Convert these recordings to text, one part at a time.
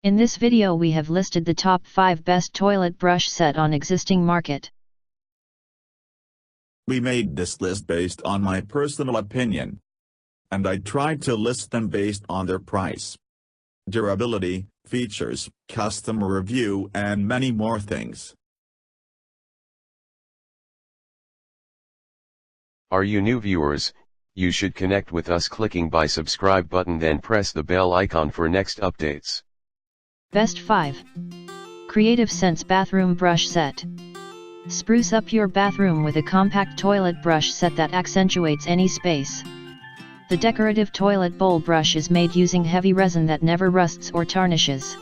In this video we have listed the top 5 best toilet brush set on existing market. We made this list based on my personal opinion. And I tried to list them based on their price, durability, features, customer review and many more things. Are you new viewers? You should connect with us clicking by subscribe button, then press the bell icon for next updates. Best 5. Creative Sense Bathroom Brush Set. Spruce up your bathroom with a compact toilet brush set that accentuates any space. The decorative toilet bowl brush is made using heavy resin that never rusts or tarnishes.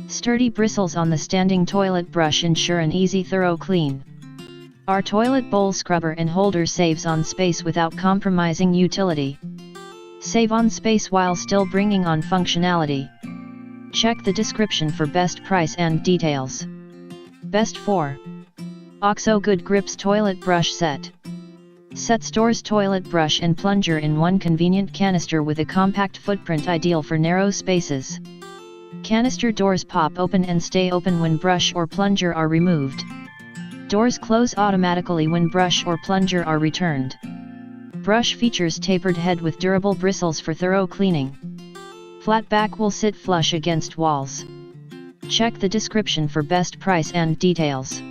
Sturdy bristles on the standing toilet brush ensure an easy, thorough clean. Our toilet bowl scrubber and holder saves on space without compromising utility. Save on space while still bringing on functionality. Check the description for best price and details. Best 4. OXO Good Grips Toilet Brush Set. Set stores toilet brush and plunger in one convenient canister with a compact footprint ideal for narrow spaces. Canister doors pop open and stay open when brush or plunger are removed. Doors close automatically when brush or plunger are returned. Brush features tapered head with durable bristles for thorough cleaning. Flat back will sit flush against walls. Check the description for best price and details.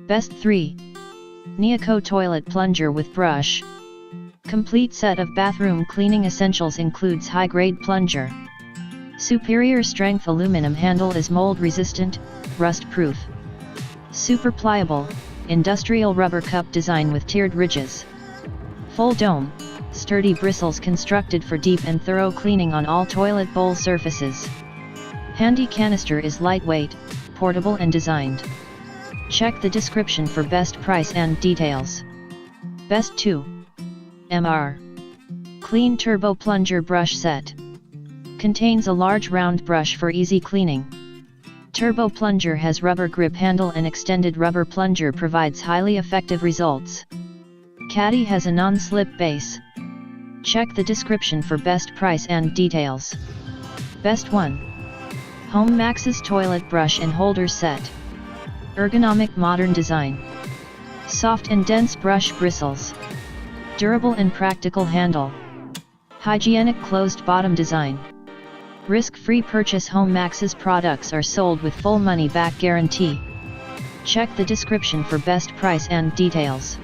Best 3. Neoco Toilet Plunger with Brush. Complete set of bathroom cleaning essentials includes high-grade plunger. Superior strength aluminum handle is mold resistant, rust proof. Super pliable, industrial rubber cup design with tiered ridges. Full dome, sturdy bristles constructed for deep and thorough cleaning on all toilet bowl surfaces. Handy canister is lightweight, portable and designed. Check the description for best price and details. Best 2. MR. Clean Turbo Plunger Brush Set. Contains a large round brush for easy cleaning. Turbo Plunger has rubber grip handle and extended rubber plunger provides highly effective results. Caddy has a non-slip base. Check the description for best price and details. Best 1. Home Max's Toilet Brush and Holder Set. Ergonomic modern design. Soft and dense brush bristles. Durable and practical handle. Hygienic closed bottom design. Risk-free purchase. Home Max's products are sold with full money-back guarantee. Check the description for best price and details.